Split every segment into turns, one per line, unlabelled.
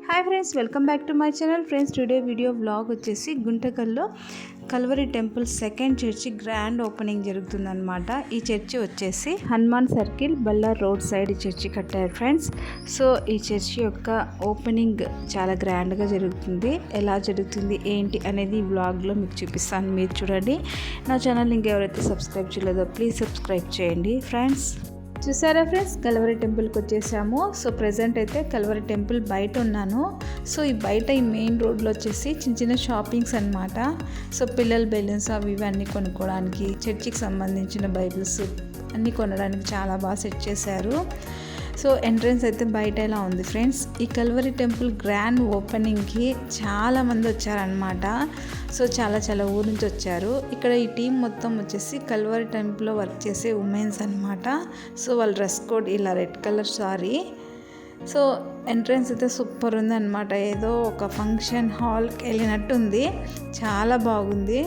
Hi friends, welcome back to my channel. Friends, today video vlog వచ్చేసి గుంటకల్లో Calvary temple second church grand opening జరుగుతుందన్నమాట. ఈ church వచ్చేసి Hanuman circle బల్లార్ road side ఈ చర్చి కట్టారు ఫ్రెండ్స్. సో ఈ చర్చి యొక్క ఓపెనింగ్ చాలా గ్రాండ్గా జరుగుతుంది. ఎలా జరుగుతుంది ఏంటి అనేది ఈ వ్లాగ్లో మీకు చూపిస్తాను, మీరు చూడండి. నా ఛానల్ ఇంకెవరైతే సబ్స్క్రైబ్ చేయలేదో ప్లీజ్ సబ్స్క్రైబ్ చేయండి ఫ్రెండ్స్. చూసారా ఫ్రెండ్స్, కల్వరి టెంపుల్కి వచ్చేసాము. సో ప్రజెంట్ అయితే కల్వరి టెంపుల్ బయట ఉన్నాను. సో ఈ బయట ఈ మెయిన్ రోడ్లో వచ్చేసి చిన్న చిన్న షాపింగ్స్ అనమాట. సో పిల్లల బెలూన్స్ అవి ఇవన్నీ కొనుక్కోవడానికి, చర్చికి సంబంధించిన బైబిల్స్ అన్నీ కొనడానికి చాలా బాగా సెట్ చేశారు. సో ఎంట్రన్స్ అయితే బయట ఎలా ఉంది ఫ్రెండ్స్. ఈ కల్వరి టెంపుల్ గ్రాండ్ ఓపెనింగ్కి చాలామంది వచ్చారనమాట. సో చాలా ఊరు నుంచి వచ్చారు. ఇక్కడ ఈ టీం మొత్తం వచ్చేసి కల్వరి టెంపుల్లో వర్క్ చేసే ఉమెన్స్ అనమాట. సో వాళ్ళ డ్రెస్ కోడ్ ఇలా red colour sorry. So entrance అయితే సూపర్ ఉంది అనమాట. ఏదో ఒక ఫంక్షన్ హాల్కి వెళ్ళినట్టు ఉంది, చాలా బాగుంది.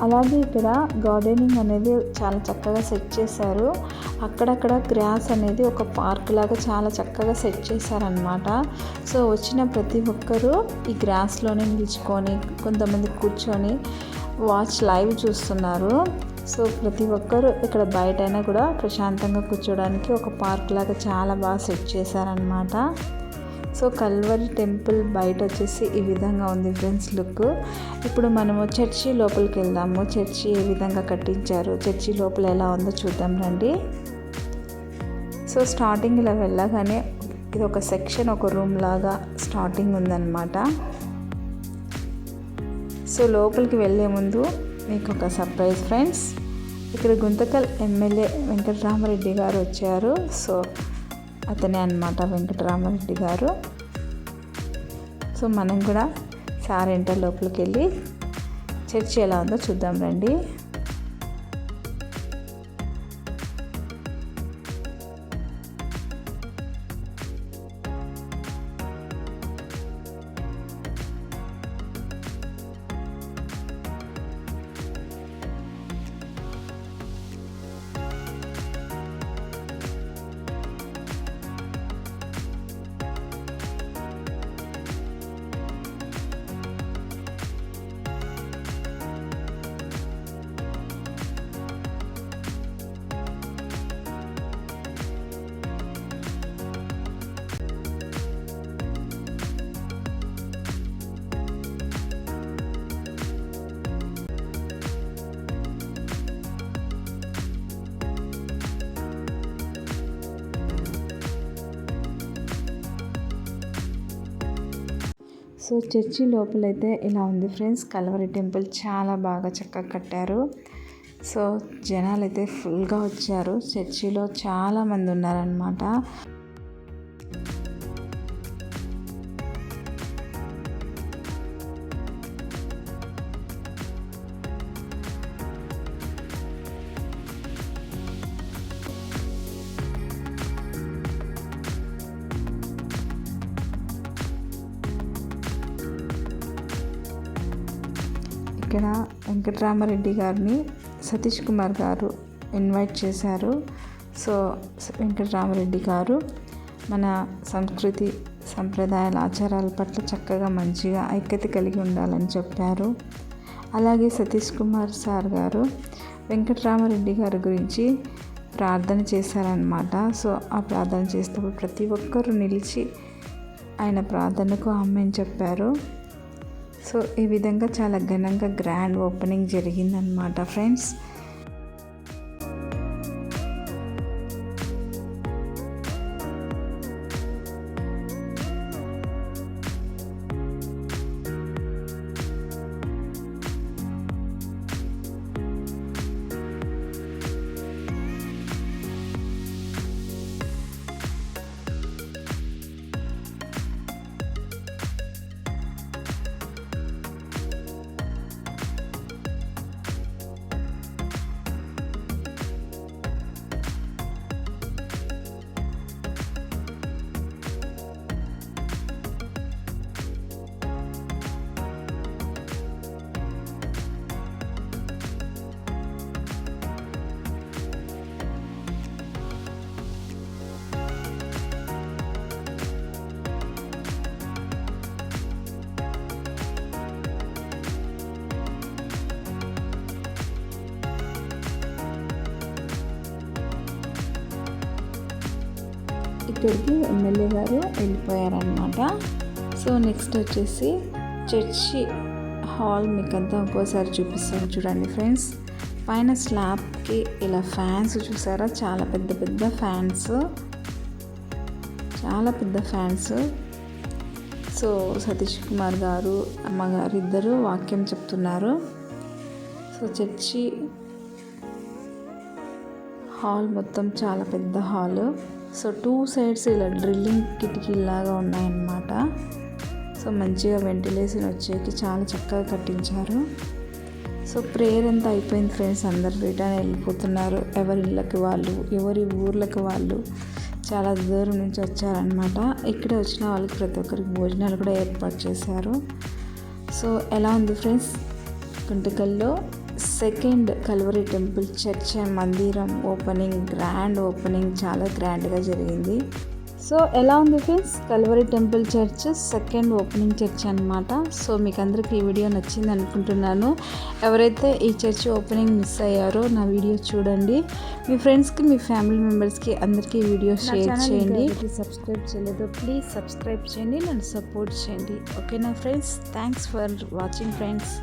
అలాగే ఇక్కడ గార్డెనింగ్ అనేది చాలా చక్కగా సెట్ చేశారు. అక్కడక్కడ గ్రాస్ అనేది ఒక పార్క్ లాగా చాలా చక్కగా సెట్ చేశారనమాట. సో వచ్చిన ప్రతి ఒక్కరూ ఈ గ్రాస్లోనే నిల్చుకొని, కొంతమంది కూర్చొని వాచ్ లైవ్ చూస్తున్నారు. సో ప్రతి ఒక్కరు ఇక్కడ బయటైనా కూడా ప్రశాంతంగా కూర్చోడానికి ఒక పార్క్ లాగా చాలా బాగా సెట్ చేశారనమాట. సో కల్వరి టెంపుల్ బయట వచ్చేసి ఈ విధంగా ఉంది ఫ్రెండ్స్ లుక్. ఇప్పుడు మనము చర్చి లోపలికి వెళ్దాము. చర్చి ఏ విధంగా కట్టించారు, చర్చి లోపల ఎలా ఉందో చూద్దాం రండి. సో స్టార్టింగ్ ఇలా వెళ్ళగానే ఇది ఒక సెక్షన్, ఒక రూమ్ లాగా స్టార్టింగ్ ఉందన్నమాట. సో లోపలికి వెళ్ళే ముందు మీకు ఒక సర్ప్రైజ్ ఫ్రెండ్స్. ఇక్కడ గుంతకల్ ఎమ్మెల్యే వెంకటరామరెడ్డి గారు వచ్చారు. సో అతనే అన్నమాట వెంకటరామరెడ్డి గారు. సో మనం కూడా సార్ ఇంటర్ లోపలికి వెళ్ళి చర్చి ఎలా ఉందో చూద్దాం రండి. సో చర్చి లోపలైతే ఇలా ఉంది ఫ్రెండ్స్. కల్వరి టెంపుల్ చాలా బాగా చక్కగా కట్టారు. సో జనాలు అయితే ఫుల్గా వచ్చారు. చర్చిలో చాలామంది ఉన్నారనమాట. ఇక్కడ వెంకటరామరెడ్డి గారిని సతీష్ కుమార్ గారు ఇన్వైట్ చేశారు. సో వెంకటరామరెడ్డి గారు మన సంస్కృతి సంప్రదాయాల ఆచారాల పట్ల చక్కగా మంచిగా ఐక్యత కలిగి ఉండాలని చెప్పారు. అలాగే సతీష్ కుమార్ సార్ గారు వెంకటరామరెడ్డి గారి గురించి ప్రార్థన చేశారనమాట. సో ఆ ప్రార్థన చేసేటప్పుడు ప్రతి ఒక్కరూ నిలిచి ఆయన ప్రార్థనకు ఆమేన్ చెప్పారు. సో ఈ విధంగా చాలా ఘనంగా గ్రాండ్ ఓపెనింగ్ జరిగిందనమాట ఫ్రెండ్స్. ఇక్కడికి ఎమ్మెల్యే గారు వెళ్ళిపోయారనమాట. సో నెక్స్ట్ వచ్చేసి చర్చి హాల్ మీకంతా ఇంకోసారి చూపిస్తాను చూడండి ఫ్రెండ్స్. పైన స్లాబ్కి ఇలా ఫ్యాన్స్ చూసారా, చాలా పెద్ద పెద్ద ఫ్యాన్స్, చాలా పెద్ద ఫ్యాన్స్. సో సతీష్ కుమార్ గారు అమ్మగారు ఇద్దరు వాక్యం చెప్తున్నారు. సో చర్చి హాల్ మొత్తం చాలా పెద్ద హాల్. సో 2 సైడ్స్ ఇలా డ్రిల్లింగ్ కిటికీలాగా ఉన్నాయన్నమాట. సో మంచిగా వెంటిలేషన్ వచ్చేకి చాలా చక్కగా కట్టించారు. సో ప్రేయర్ అంతా అయిపోయింది ఫ్రెండ్స్. అందరు రిటర్న్ వెళ్ళిపోతున్నారు, ఎవరి ఇళ్ళకి వాళ్ళు, ఎవరి ఊర్లకి వాళ్ళు. చాలా దూరం నుంచి వచ్చారనమాట. ఇక్కడ వచ్చిన వాళ్ళకి ప్రతి ఒక్కరికి భోజనాలు కూడా ఏర్పాటు చేశారు. సో ఎలా ఉంది ఫ్రెండ్స్, గుంటకల్లో సెకండ్ కల్వరీ టెంపుల్ చర్చ్ మందిరం ఓపెనింగ్, గ్రాండ్ ఓపెనింగ్ చాలా గ్రాండ్గా జరిగింది. సో ఎలా ఉంది friends, Calvary temple church second opening church అనమాట. సో మీకు అందరికీ ఈ వీడియో నచ్చింది అనుకుంటున్నాను. ఎవరైతే ఈ చర్చ్ ఓపెనింగ్ మిస్ అయ్యారో నా వీడియో చూడండి. మీ ఫ్రెండ్స్కి, మీ ఫ్యామిలీ మెంబర్స్కి అందరికీ ఈ వీడియో షేర్ చేయండి. సబ్స్క్రైబ్ చేయలేదు ప్లీజ్ సబ్స్క్రైబ్ చేయండి, నన్ను సపోర్ట్ చేయండి. ఓకేనా friends, thanks for watching friends.